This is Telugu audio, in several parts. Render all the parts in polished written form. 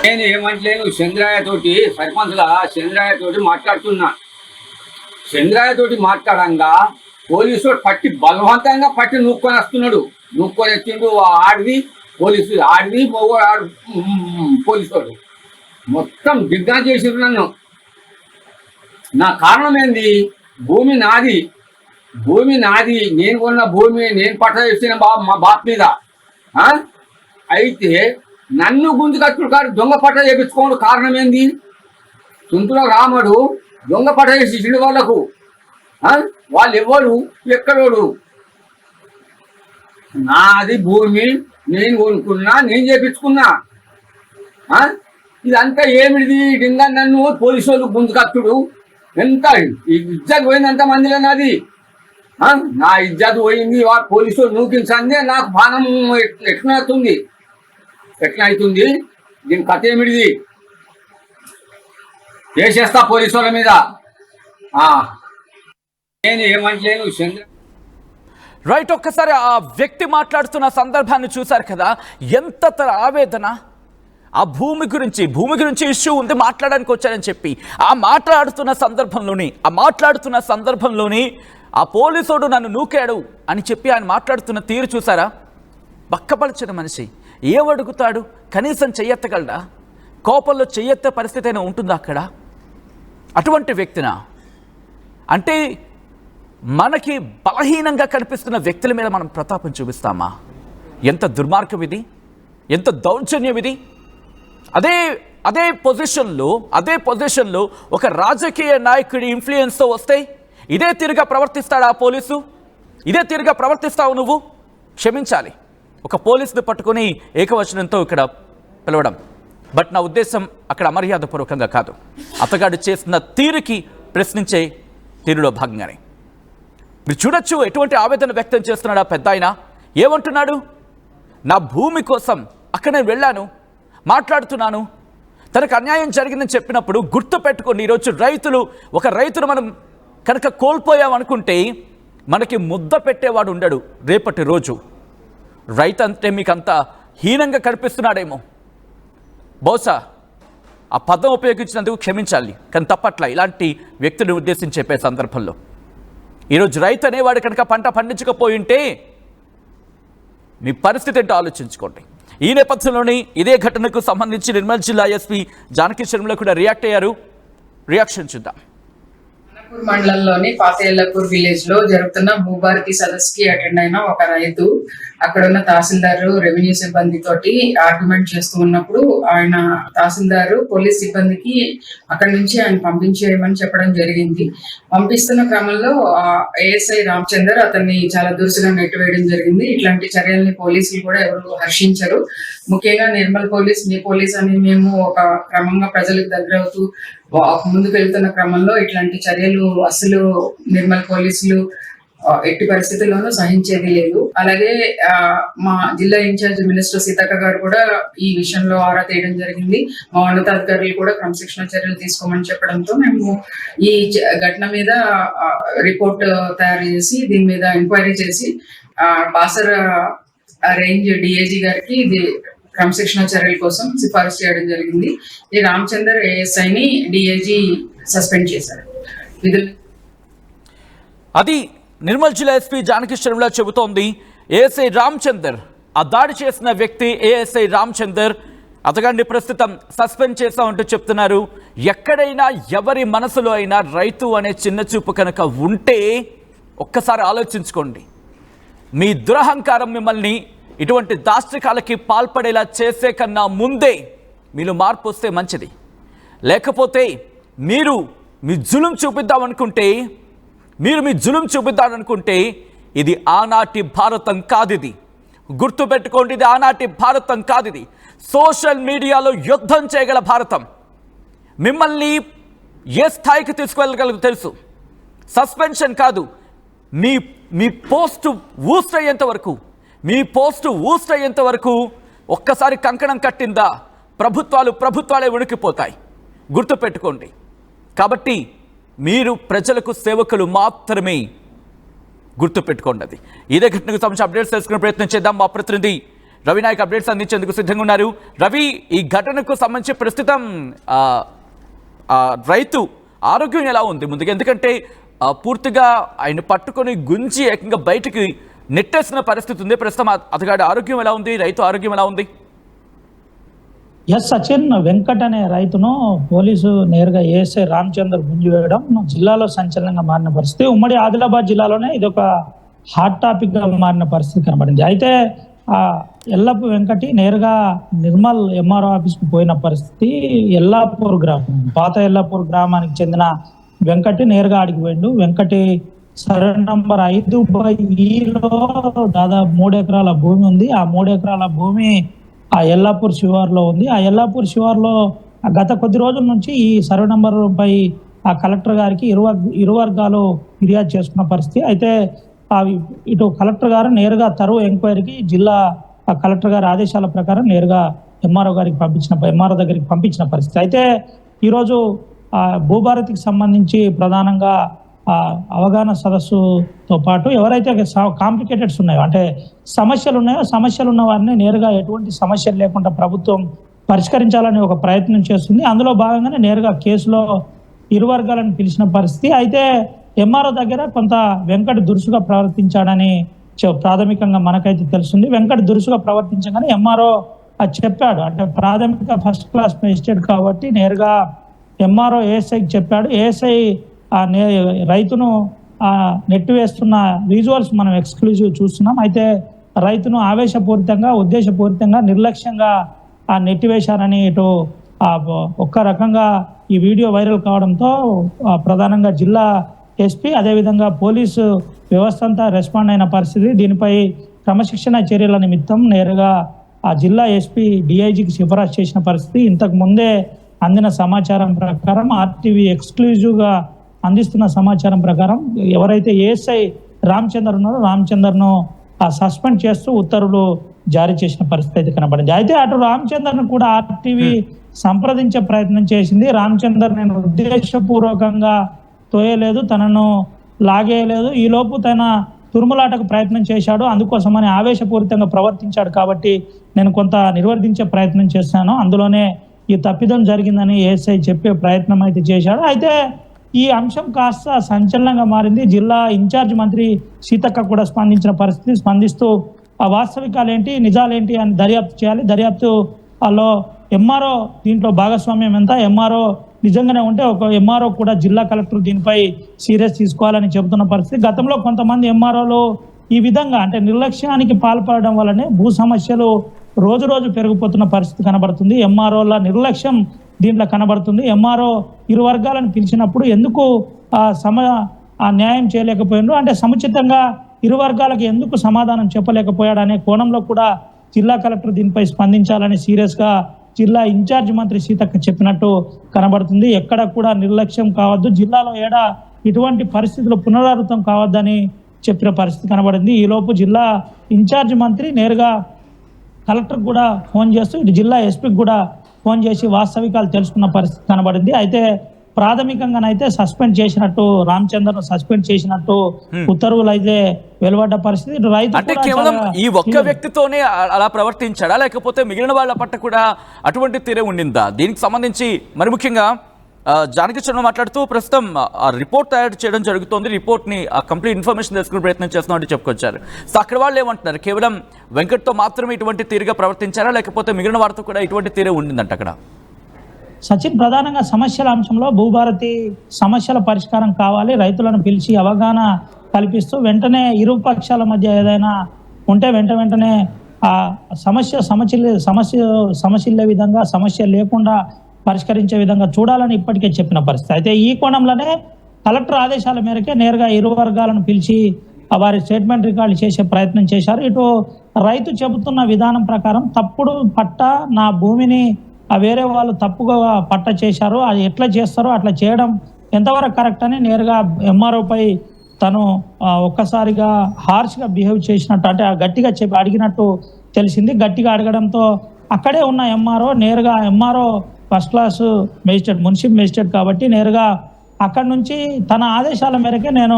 నేను ఏమంటలేను. చంద్రయ్య తోటి సర్పంచ్గా చంద్రయ్య తోటి మాట్లాడుతున్నా. చంద్రయ్య తోటి మాట్లాడంగా పోలీసు పట్టి బలవంతంగా పట్టి నూక్కొని వస్తున్నాడు. నూక్కొని వచ్చిండు ఆడిది పోలీసు, ఆడిది ఆడు పోలీసు మొత్తం దిగ్గా చేసిరు నన్ను. నా కారణం ఏంది? భూమి నాది, భూమి నాది, నేను కొన్న భూమి నేను పట్ట చేసిన మా బాప్ మీద. అయితే నన్ను గుంజుకట్టుడు కాదు దొంగ పట్ట చేపించుకోవడం కారణం ఏంది? తుంతులో రాముడు దొంగ పట్ట చేసి వాళ్ళకు వాళ్ళు ఎవరు ఎక్కడోడు? నాది భూమి, నేను కొనుక్కున్నా, నేను చేపించుకున్నా. ఇదంతా ఏమిటిది? ఇంకా నన్ను పోలీసు వాళ్ళు గుంజుకట్టుడు ఎంత ఇజ్జత్ పోయింది మందిలో నాది. నా ఇజ్జత్ పోయింది. పోలీసు వాళ్ళు నూకించందే నాకు బాణం ఎట్లా అవుతుంది, ఎట్లా అవుతుంది? దీని కథ ఏమిటిది? చేసేస్తా పోలీసు వాళ్ళ మీద. నేను ఏమంటలేను. చంద్ర రైట్, ఒక్కసారి ఆ వ్యక్తి మాట్లాడుతున్న సందర్భాన్ని చూశారు కదా, ఎంత ఆవేదన. ఆ భూమి గురించి ఇష్యూ ఉంది, మాట్లాడడానికి వచ్చారని చెప్పి ఆ మాట్లాడుతున్న సందర్భంలోని ఆ పోలీసుడు నన్ను నూకాడు అని చెప్పి ఆయన మాట్లాడుతున్న తీరు చూసారా? బక్కపలిచిన మనిషి ఏమడుగుతాడు? కనీసం చెయ్యెత్తగలడా? కోపంలో చెయ్యెత్తే పరిస్థితి అయినా ఉంటుందా అక్కడ? అటువంటి వ్యక్తినా? అంటే మనకి బలహీనంగా కనిపిస్తున్న వ్యక్తుల మీద మనం ప్రతాపం చూపిస్తామా? ఎంత దుర్మార్గం ఇది, ఎంత దౌర్జన్యం ఇది! అదే పొజిషన్లో ఒక రాజకీయ నాయకుడి ఇన్ఫ్లుయెన్స్తో వస్తే ఇదే తీరుగా ప్రవర్తిస్తాడా ఆ పోలీసు? ఇదే తీరుగా ప్రవర్తిస్తావు నువ్వు? క్షమించాలి, ఒక పోలీసుని పట్టుకొని ఏకవచనంతో ఇక్కడ పిలవడం. బట్ నా ఉద్దేశం అక్కడ అమర్యాదపూర్వకంగా కాదు, అతగాడు చేసిన తీరుకి ప్రశ్నించే తీరులో భాగంగానే. మీరు చూడొచ్చు ఎటువంటి ఆవేదన వ్యక్తం చేస్తున్నాడు ఆ పెద్ద ఆయన. ఏమంటున్నాడు? నా భూమి కోసం అక్కడ నేను వెళ్ళాను, మాట్లాడుతున్నాను, తనకు అన్యాయం జరిగిందని చెప్పినప్పుడు గుర్తు పెట్టుకోండి. ఈరోజు ఒక రైతును మనం కనుక కోల్పోయామనుకుంటే మనకి ముద్ద పెట్టేవాడు ఉండడు రేపటి రోజు. రైతు అంటే మీకు అంత హీనంగా కనిపిస్తున్నాడేమో, బహుశా ఆ పదం ఉపయోగించినందుకు క్షమించాలి, కానీ తప్పట్లా ఇలాంటి వ్యక్తిని ఉద్దేశించి చెప్పే సందర్భంలో. ఈరోజు రైతు అనేవాడు కనుక పంట పండించకపోయి ఉంటే మీ పరిస్థితి ఏంటో ఆలోచించుకోండి. ఈ నేపథ్యంలోని ఇదే ఘటనకు సంబంధించి నిర్మల్ జిల్లా ఎస్పీ జానకి శర్మల కూడా రియాక్ట్ అయ్యారు. రియాక్షన్ చూద్దాం. మండలంలోని పాతేళ్లపూర్ విలేజ్ లో జరుగుతున్న భూభారతి సదస్సుకి అటెండ్ అయిన ఒక రైతు అక్కడ ఉన్న తహసీల్దారు రెవెన్యూ సిబ్బంది తోటి ఆర్గ్యుమెంట్ చేస్తూ ఉన్నప్పుడు ఆయన తహసీల్దారు పోలీస్ సిబ్బందికి అక్కడి నుంచి ఆయన పంపించేయమని చెప్పడం జరిగింది. పంపిస్తున్న క్రమంలో ఏఎస్ఐ రామచందర్ అతన్ని చాలా దురుసుగా నెట్టివేయడం జరిగింది. ఇట్లాంటి చర్యల్ని పోలీసులు కూడా ఎవరు హర్షించరు. ముఖ్యంగా నిర్మల్ పోలీస్, మీ పోలీస్ అని మేము ఒక క్రమంగా ప్రజలకు దగ్గరవుతూ ముందుకు వెళ్తున్న క్రమంలో ఇట్లాంటి చర్యలు అసలు నిర్మల్ పోలీసులు ఎట్టి పరిస్థితుల్లోనూ సహించేది లేదు. అలాగే మా జిల్లా ఇన్ఛార్జ్ మినిస్టర్ సీతక్క గారు కూడా ఈ విషయంలో ఆరా తీయడం జరిగింది. మా ఉన్నతాధికారులు కూడా క్రమశిక్షణ చర్యలు తీసుకోమని చెప్పడంతో మేము ఈ ఘటన మీద రిపోర్ట్ తయారు చేసి దీని మీద ఎంక్వైరీ చేసి బాసర్ రేంజ్ డిఐజీ గారికి ఇది క్రమశిక్షణ చర్యల కోసం సిఫారసు చేయడం జరిగింది. ఈ రామచందర్ ఏఎస్ఐని డిఐజీ సస్పెండ్ చేశారు. అది నిర్మల్ జిల్లా ఎస్పీ జానకి శర్మల చెబుతోంది. ఏఎస్ఐ రామచందర్, ఆ దాడి చేసిన వ్యక్తి ఏఎస్ఐ రామచందర్, అతగాన్ని ప్రస్తుతం సస్పెండ్ చేస్తామంటూ చెప్తున్నారు. ఎక్కడైనా ఎవరి మనసులో అయినా రైతు అనే చిన్న చూపు కనుక ఉంటే ఒక్కసారి ఆలోచించుకోండి. మీ దురహంకారం మిమ్మల్ని ఇటువంటి దాష్టికాలకి పాల్పడేలా చేసే కన్నా ముందే మీలో మార్పు వస్తే మంచిది. లేకపోతే మీరు మీ జులుం చూపిద్దామనుకుంటే ఇది ఆనాటి భారతం కాదు. ఇది గుర్తుపెట్టుకోండి, ఇది ఆనాటి భారతం కాదు. ఇది సోషల్ మీడియాలో యుద్ధం చేయగల భారతం. మిమ్మల్ని ఏ స్థాయికి తీసుకువెళ్ళగలదు తెలుసు. సస్పెన్షన్ కాదు, మీ పోస్టు ఊస్ట్ అయ్యేంత వరకు ఒక్కసారి కంకణం కట్టిందా ప్రభుత్వాలే ఉనికిపోతాయి. గుర్తుపెట్టుకోండి. కాబట్టి మీరు ప్రజలకు సేవకులు మాత్రమే, గుర్తుపెట్టుకోండి. అది ఇదే ఘటనకు సంబంధించి అప్డేట్స్ తెలుసుకునే ప్రయత్నం చేద్దాం. మా ప్రతినిధి రవి నాయక్ అప్డేట్స్ అందించేందుకు సిద్ధంగా ఉన్నారు. రవి, ఈ ఘటనకు సంబంధించి ప్రస్తుతం రైతు ఆరోగ్యం ఎలా ఉంది ముందుగా? ఎందుకంటే పూర్తిగా ఆయన పట్టుకొని గుంజి ఏకంగా బయటికి నెట్టేసిన పరిస్థితి ఉంది. ప్రస్తుతం అతగాడి ఆరోగ్యం ఎలా ఉంది? రైతు ఆరోగ్యం ఎలా ఉంది? ఎస్ సచిన్, వెంకట్ అనే రైతును పోలీసు నేరుగా ఏఎస్ఐ రామచంద్ర గుంజి వేయడం జిల్లాలో సంచలనంగా మారిన పరిస్థితి. ఉమ్మడి ఆదిలాబాద్ జిల్లాలోనే ఇది ఒక హాట్ టాపిక్ గా మారిన పరిస్థితి కనబడింది. అయితే ఆ ఎల్లపు వెంకటి నేరుగా నిర్మల్ ఎంఆర్ఓ ఆఫీస్ కు పోయిన పరిస్థితి. ఎల్లాపూర్ గ్రామం, పాత ఎల్లాపూర్ గ్రామానికి చెందిన వెంకటి నేరుగా ఆడికి పోయిండు. వెంకటి సర్వే నంబర్ 5/E లో దాదాపు 3 ఎకరాల భూమి ఉంది. ఆ 3 ఎకరాల భూమి ఆ ఎల్లాపూర్ శివార్లో ఉంది. ఆ ఎల్లాపూర్ శివార్లో గత కొద్ది రోజుల నుంచి ఈ సర్వే నంబర్ పై ఆ కలెక్టర్ గారికి ఇరు వర్గాలు ఫిర్యాదు చేసుకున్న పరిస్థితి. అయితే ఇటు కలెక్టర్ గారు నేరుగా తరువు ఎంక్వైరీకి జిల్లా కలెక్టర్ గారి ఆదేశాల ప్రకారం నేరుగా ఎంఆర్ఓ దగ్గరికి పంపించిన పరిస్థితి. అయితే ఈరోజు భూభారతికి సంబంధించి ప్రధానంగా అవగాహన సదస్సుతో పాటు ఎవరైతే కాంప్లికేటెడ్స్ ఉన్నాయో, అంటే సమస్యలు ఉన్న వారిని నేరుగా ఎటువంటి సమస్యలు లేకుండా ప్రభుత్వం పరిష్కరించాలని ఒక ప్రయత్నం చేస్తుంది. అందులో భాగంగానే నేరుగా కేసులో ఇరు వర్గాలను పిలిచిన పరిస్థితి. అయితే ఎంఆర్ఓ దగ్గర కొంత వెంకట్ దురుసుగా ప్రవర్తించాడని ప్రాథమికంగా మనకైతే తెలుస్తుంది. వెంకట్ దురుసుగా ప్రవర్తించగానే ఎంఆర్ఓ చెప్పాడు. అంటే ప్రాథమిక ఫస్ట్ క్లాస్ మేజిస్ట్రేట్ కాబట్టి నేరుగా ఎంఆర్ఓ ఏఎస్ఐకి చెప్పాడు. ఏఎస్ఐ రైతును నెట్టివేస్తున్న విజువల్స్ మనం ఎక్స్క్లూజివ్ చూస్తున్నాం. అయితే రైతును ఆవేశపూరితంగా, ఉద్దేశపూరితంగా, నిర్లక్ష్యంగా నెట్టివేశారని ఇటు ఒక్క రకంగా ఈ వీడియో వైరల్ కావడంతో ప్రధానంగా జిల్లా ఎస్పీ అదేవిధంగా పోలీసు వ్యవస్థ అంతా రెస్పాండ్ అయిన పరిస్థితి. దీనిపై క్రమశిక్షణ చర్యల నిమిత్తం నేరుగా ఆ జిల్లా ఎస్పీ డిఐజికి సిఫారసు చేసిన పరిస్థితి. ఇంతకు ముందే అందిన సమాచారం ప్రకారం ఆర్టీవీ ఎక్స్క్లూజివ్గా అందిస్తున్న సమాచారం ప్రకారం ఎవరైతే ఏఎస్ఐ రామచందర్ ఉన్నారో రామచందర్ను సస్పెండ్ చేస్తూ ఉత్తర్వులు జారీ చేసిన పరిస్థితి అయితే కనబడింది. అయితే అటు రామచందర్ను కూడా ఆర్టీవీ సంప్రదించే ప్రయత్నం చేసింది. రామచందర్ నేను ఉద్దేశపూర్వకంగా తోయలేదు, తనను లాగేయలేదు, ఈలోపు తన తురుములాటకు ప్రయత్నం చేశాడు, అందుకోసమని ఆవేశపూరితంగా ప్రవర్తించాడు కాబట్టి నేను కొంత నిర్వర్తించే ప్రయత్నం చేశాను, అందులోనే ఈ తప్పిదం జరిగిందని ఏఎస్ఐ చెప్పే ప్రయత్నం అయితే చేశాడు. అయితే ఈ అంశం కాస్త సంచలనంగా మారింది. జిల్లా ఇన్ఛార్జ్ మంత్రి సీతక్క కూడా స్పందిస్తూ ఆ వాస్తవికాలేంటి, నిజాలేంటి అని దర్యాప్తు చేయాలి. దర్యాప్తులో ఎంఆర్ఓ దీంట్లో భాగస్వామ్యం ఎంత, ఎంఆర్ఓ నిజంగానే ఉంటే ఒక ఎంఆర్ఓ కూడా జిల్లా కలెక్టర్ దీనిపై సీరియస్ తీసుకోవాలని చెబుతున్న పరిస్థితి. గతంలో కొంతమంది ఎంఆర్ఓలు ఈ విధంగా అంటే నిర్లక్ష్యానికి పాల్పడడం వల్లనే భూ సమస్యలు రోజు రోజు పెరిగిపోతున్న పరిస్థితి కనబడుతుంది. ఎంఆర్ఓల నిర్లక్ష్యం దీంట్లో కనబడుతుంది. ఎంఆర్ఓ ఇరు వర్గాలను పిలిచినప్పుడు ఎందుకు న్యాయం చేయలేకపోయినారు, అంటే సముచితంగా ఇరు వర్గాలకు ఎందుకు సమాధానం చెప్పలేకపోయాడు అనే కోణంలో కూడా జిల్లా కలెక్టర్ దీనిపై స్పందించాలని సీరియస్గా జిల్లా ఇన్ఛార్జ్ మంత్రి సీతక్క చెప్పినట్టు కనబడుతుంది. ఎక్కడ కూడా నిర్లక్ష్యం కావద్దు, జిల్లాలో ఇటువంటి పరిస్థితులు పునరావృతం కావద్దని చెప్పిన పరిస్థితి కనబడింది. ఈలోపు జిల్లా ఇన్ఛార్జ్ మంత్రి నేరుగా కలెక్టర్ కూడా ఫోన్ చేస్తూ ఇటు జిల్లా ఎస్పీకి కూడా ఫోన్ చేసి వాస్తవికాలు తెలుసుకున్న పరిస్థితి కనబడింది. అయితే ప్రాథమికంగానైతే సస్పెండ్ చేసినట్టు, రామచంద్రను సస్పెండ్ చేసినట్టు ఉత్తర్వులు అయితే వెలువడ్డ పరిస్థితి. రైతు అంటే కేవలం ఈ ఒక్క వ్యక్తితోనే అలా ప్రవర్తించాడా, లేకపోతే మిగిలిన వాళ్ళ పట్ల కూడా అటువంటి తీరే ఉండిందా? దీనికి సంబంధించి మరి ముఖ్యంగా జానకి చంద్ర మాట్లాడుతూ ప్రస్తుతం రిపోర్ట్ తయారు చేయడం జరుగుతుంది, రిపోర్ట్ని కంప్లీట్ ఇన్ఫర్మేషన్ తెలుసుకునే ప్రయత్నం చేస్తున్నామని చెప్పుకొచ్చారు. సో అక్కడ వాళ్ళు ఏమంటున్నారు, కేవలం వెంకట్తో మాత్రమే ఇటువంటి తీరుగా ప్రవర్తించారా, లేకపోతే మిగిలిన వారితో కూడా ఇటువంటి తీరే ఉండిందంట అక్కడ? సచిన్, ప్రధానంగా సమస్యల అంశంలో భూభారతి సమస్యల పరిష్కారం కావాలి, రైతులను పిలిచి అవగాహన కల్పిస్తూ వెంటనే ఇరు పక్షాల మధ్య ఏదైనా ఉంటే వెంటనే ఆ సమస్యలే విధంగా, సమస్య లేకుండా పరిష్కరించే విధంగా చూడాలని ఇప్పటికే చెప్పిన పరిస్థితి. అయితే ఈ కోణంలోనే కలెక్టర్ ఆదేశాల మేరకే నేరుగా ఇరు వర్గాలను పిలిచి వారి స్టేట్మెంట్ రికార్డు చేసే ప్రయత్నం చేశారు. ఇటు రైతు చెబుతున్న విధానం ప్రకారం తప్పుడు పట్ట, నా భూమిని వేరే వాళ్ళు తప్పుగా పట్ట చేశారు, అది ఎట్లా చేస్తారో అట్లా చేయడం ఎంతవరకు కరెక్ట్ అని నేరుగా ఎంఆర్ఓపై తను ఒక్కసారిగా హార్ష్గా బిహేవ్ చేసినట్టు, అంటే గట్టిగా అడిగినట్టు తెలిసింది. గట్టిగా అడగడంతో అక్కడే ఉన్న ఎంఆర్ఓ నేరుగా, MRO first class magistrate, municipal magistrate కాబట్టి నేరుగా అక్కడి నుంచి తన ఆదేశాల మేరకే నేను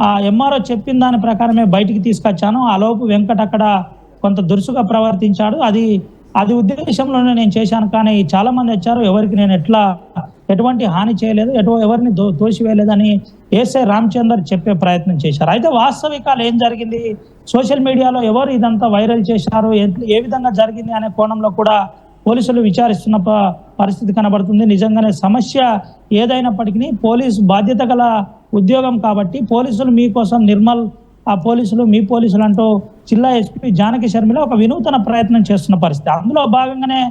ఆ ఎంఆర్ఓ చెప్పిన దాని ప్రకారమే బయటికి తీసుకొచ్చాను. ఆ లోపు వెంకట్ అక్కడ కొంత దురుసుగా ప్రవర్తించాడు. అది ఉద్దేశంలోనే నేను చేశాను, కానీ చాలా మంది వచ్చారు, ఎవరికి నేను ఎటువంటి హాని చేయలేదు, ఎవరిని తోసివేయలేదని ఏఎస్ఐ రామచందర్ చెప్పే ప్రయత్నం చేశారు. అయితే వాస్తవికాలు ఏం జరిగింది, సోషల్ మీడియాలో ఎవరు ఇదంతా వైరల్ చేశారు, ఏ విధంగా జరిగింది అనే కోణంలో కూడా పోలీసులు విచారిస్తున్న పరిస్థితి కనబడుతుంది. నిజంగానే సమస్య ఏదైనప్పటికీ పోలీసు బాధ్యత గల ఉద్యోగం కాబట్టి పోలీసులు మీకోసం నిర్మల్ మీ పోలీసులు అంటూ జిల్లా ఎస్పీ జానకి శర్మిల ఒక వినూతన ప్రయత్నం చేస్తున్న పరిస్థితి. అందులో భాగంగానే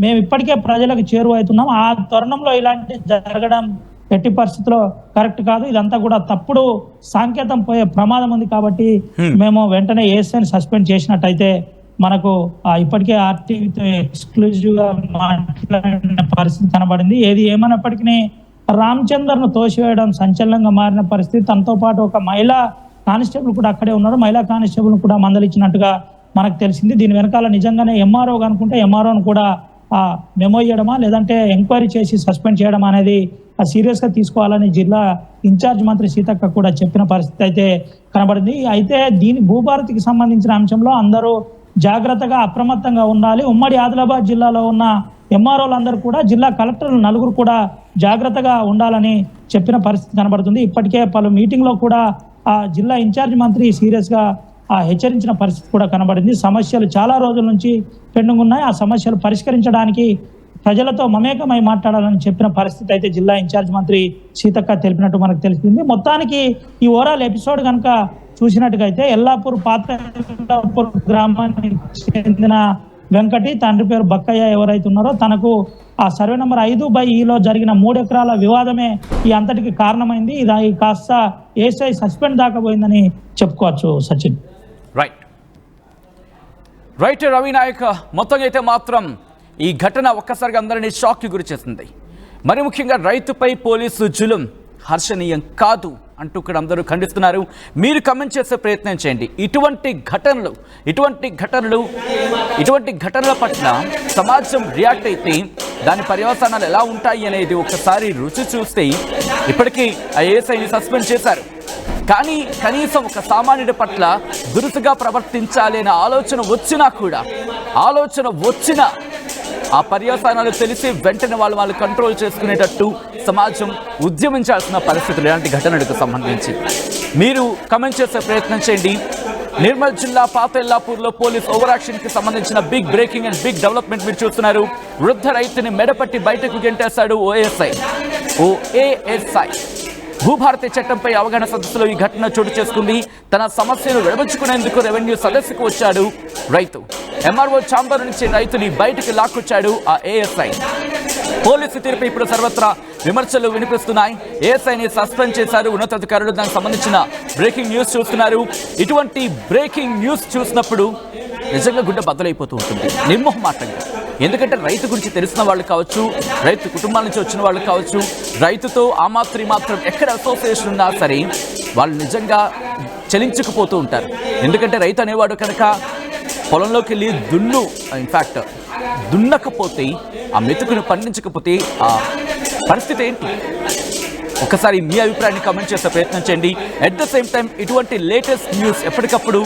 మేము ఇప్పటికే ప్రజలకు చేరువవుతున్నాం. ఆ తరుణంలో ఇలాంటి జరగడం ఎట్టి పరిస్థితిలో కరెక్ట్ కాదు, ఇదంతా కూడా తప్పుడు సంకేతం పోయే ప్రమాదం ఉంది కాబట్టి మేము వెంటనే ఏఎస్ఐని సస్పెండ్ చేసినట్టయితే మనకు ఇప్పటికే ఆర్టీవీతో ఎక్స్క్లూజివ్ గా మాట్లాడిన పరిస్థితి కనబడింది. ఏది ఏమైనప్పటికీ రామచందర్ను తోసివేయడం సంచలనంగా మారిన పరిస్థితి. తనతో పాటు ఒక మహిళా కానిస్టేబుల్ కూడా అక్కడే ఉన్నారు. మహిళా కానిస్టేబుల్ కూడా మందలిచ్చినట్టుగా మనకు తెలిసింది. దీని వెనకాల నిజంగానే ఎంఆర్ఓ అనుకుంటే ఎంఆర్ఓను కూడా మెమో ఇవ్వడమా లేదంటే ఎంక్వైరీ చేసి సస్పెండ్ చేయడం అనేది సీరియస్ గా తీసుకోవాలని జిల్లా ఇన్ఛార్జ్ మంత్రి సీతక్క కూడా చెప్పిన పరిస్థితి అయితే కనబడింది. అయితే దీని భూభారతికి సంబంధించిన అంశంలో అందరూ జాగ్రత్తగా అప్రమత్తంగా ఉండాలి. ఉమ్మడి ఆదిలాబాద్ జిల్లాలో ఉన్న ఎంఆర్ఓలందరూ కూడా జిల్లా కలెక్టర్లు 4 కూడా జాగ్రత్తగా ఉండాలని చెప్పిన పరిస్థితి కనబడుతుంది. ఇప్పటికే పలు మీటింగ్లో కూడా జిల్లా ఇన్ఛార్జ్ మంత్రి సీరియస్ గా హెచ్చరించిన పరిస్థితి కూడా కనబడింది. సమస్యలు చాలా రోజుల నుంచి పెండింగ్ ఉన్నాయి, ఆ సమస్యలు పరిష్కరించడానికి ప్రజలతో మమేకమై మాట్లాడాలని చెప్పిన పరిస్థితి అయితే జిల్లా ఇన్ఛార్జ్ మంత్రి సీతక్క తెలిపినట్టు మనకు తెలిసింది. మొత్తానికి ఈ ఓవరాల్ ఎపిసోడ్ కనుక చూసినట్టుగా అయితే ఎల్లాపూర్ పాత గ్రామానికి చెందిన వెంకటి, తండ్రి పేరు బక్కయ్య ఎవరైతే ఉన్నారో తనకు ఆ సర్వే నెంబర్ 5/E జరిగిన 3 ఎకరాల వివాదమే ఈ అంతటికి కారణమైంది. ఇది కాస్త ఏఎస్ఐ సస్పెండ్ దాకా పోయిందని చెప్పుకోవచ్చు. సచిన్ రైట్ రవి నాయక్, మొత్తంగా అయితే మాత్రం ఈ ఘటన ఒక్కసారిగా అందరినీ షాక్కి గురి చేసింది. మరి ముఖ్యంగా రైతుపై పోలీసు జులుం హర్షణీయం కాదు అంటూ ఇక్కడ అందరూ ఖండిస్తున్నారు. మీరు కమెంట్ చేసే ప్రయత్నం చేయండి. ఇటువంటి ఘటనల పట్ల సమాజం రియాక్ట్ అయితే దాని పర్యవసానాలు ఎలా ఉంటాయి అనేది ఒకసారి రుచి చూస్తే ఇప్పటికీ ఏఎస్ఐని సస్పెండ్ చేశారు. కానీ కనీసం ఒక సామాన్యుడి పట్ల దురుసుగా ప్రవర్తించాలి అనే ఆలోచన వచ్చినా ఆ పర్యవసానాలు తెలిసి వెంటనే వాళ్ళు కంట్రోల్ చేసుకునేటట్టు సమాజం ఉద్యమించాల్సిన పరిస్థితులు ఇలాంటి ఘటనలకు సంబంధించి మీరు కమెంట్ చేసే ప్రయత్నం చేయండి. నిర్మల్ జిల్లా పాత ఎల్లాపూర్లో పోలీస్ ఓవర్ యాక్షన్ కి సంబంధించిన big breaking and big development మీరు చూస్తున్నారు. వృద్ధ రైతుని మెడపట్టి బయటకు గెంటేశాడు ఏఎస్ఐ. భూభారతి చట్టంపై అవగాహన సదస్సులో ఈ ఘటన చోటు చేసుకుంది. తన సమస్యను విడబుచ్చుకునేందుకు రెవెన్యూ సదస్సుకు వచ్చాడు రైతు. ఎంఆర్ఓ ఛాంబర్ నుంచి రైతుని బయటకు లాక్కొచ్చాడు ఆ ఏఎస్ఐ. పోలీసు తీర్పు ఇప్పుడు సర్వత్రా విమర్శలు వినిపిస్తున్నాయి. ఏఎస్ఐని సస్పెండ్ చేశారు ఉన్నతాధికారులు. దానికి సంబంధించిన బ్రేకింగ్ న్యూస్ చూస్తున్నారు. ఇటువంటి బ్రేకింగ్ న్యూస్ చూసినప్పుడు నిజంగా గుడ్డ బద్దలైపోతూ ఉంటుంది నిర్మోహమాటంగా. ఎందుకంటే రైతు గురించి తెలిసిన వాళ్ళు కావచ్చు, రైతు కుటుంబాల నుంచి వచ్చిన వాళ్ళు కావచ్చు, రైతుతో ఆ మాత్రం ఎక్కడ అసోసియేషన్ ఉన్నా సరే వాళ్ళు నిజంగా చలించకపోతూ ఉంటారు. ఎందుకంటే రైతు అనేవాడు కనుక పొలంలోకి వెళ్ళి దున్నకపోతే ఆ మెతుకును పండించకపోతే ఆ పరిస్థితి ఏంటి? ఒకసారి మీ అభిప్రాయాన్ని కామెంట్ చేసే ప్రయత్నం చేయండి. అట్ ద సేమ్ టైం ఇటువంటి లేటెస్ట్ న్యూస్ ఎప్పటికప్పుడు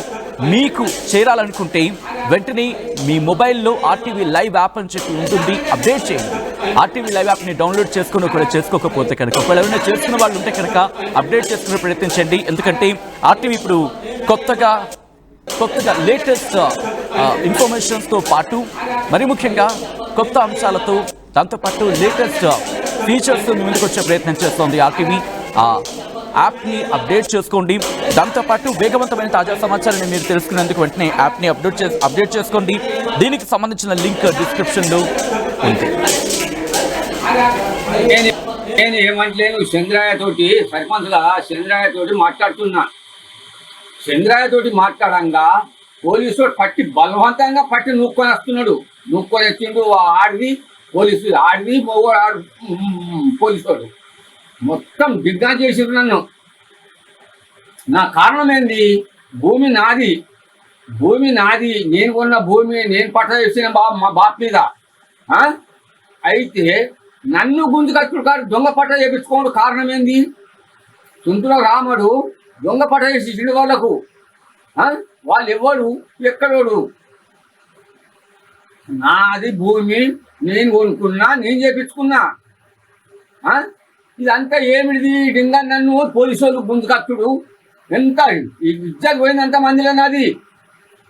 మీకు చేరాలనుకుంటే వెంటనే మీ మొబైల్లో ఆర్టీవీ లైవ్ యాప్ అని చెప్పి ఉంటుంది, అప్డేట్ చేయండి. ఆర్టీవీ లైవ్ యాప్ని డౌన్లోడ్ చేసుకోకపోతే కనుక ఒకవేళ ఎవరైనా చేసుకున్న వాళ్ళు ఉంటే కనుక అప్డేట్ చేసుకునే ప్రయత్నించండి. ఎందుకంటే ఆర్టీవీ ఇప్పుడు కొత్తగా లేటెస్ట్ ఇన్ఫర్మేషన్స్తో పాటు మరి ముఖ్యంగా కొత్త అంశాలతో దాంతోపాటు లేటెస్ట్ ఫీచర్స్ ముందుకు వచ్చే ప్రయత్నం చేస్తోంది ఆర్టీవీ. యాప్ని అప్డేట్ చేసుకోండి. దాంతోపాటు వేగవంతమైన తాజా సమాచారాన్ని మీరు తెలుసుకునేందుకు వెంటనే యాప్ని అప్డేట్ చేసుకోండి. దీనికి సంబంధించిన లింక్ డిస్క్రిప్షన్లో ఉంది. నేను ఏమంటలేను, చంద్రయ్య తోటి సర్పంచ్గా చంద్రయ్య తోటి మాట్లాడంగా పోలీసు పట్టి బలవంతంగా పట్టి నూక్కొని వస్తున్నాడు. నూక్కొని వచ్చిండు ఆడిది పోలీసు మొత్తం దిగ్గా చేసిరు నన్ను. నా కారణం ఏంది? భూమి నాది, నేను కొన్న భూమి నేను పట్ట చేసిన మా బాప్ మీద. అయితే నన్ను గుంజుకచ్చుడు కాదు, దొంగ పట్ట చేపించుకోవడం కారణం ఏంది? తుంతులో రాముడు దొంగ పట్ట చేసి వాళ్ళకు ఆ? వాళ్ళు ఎవడు ఎక్కడోడు? నాది భూమి, నేను కొనుక్కున్నా, నేను చేపించుకున్నా. ఆ? ఇదంతా ఏమిటిది? డింగా నన్ను పోలీసు వాళ్ళు గుంజుకత్తుడు. ఎంత ఇజ్జత్ పోయింది అంత మందిలో నాది.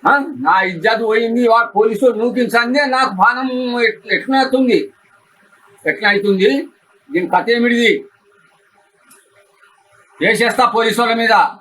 ఆ? నా ఇజ్జత్ పోయింది. పోలీసు వాళ్ళు నూకించందే నాకు బాణం ఎట్లా అవుతుంది? దీని కథ ఏమిటిది? చేసేస్తా పోలీసు వాళ్ళ మీద.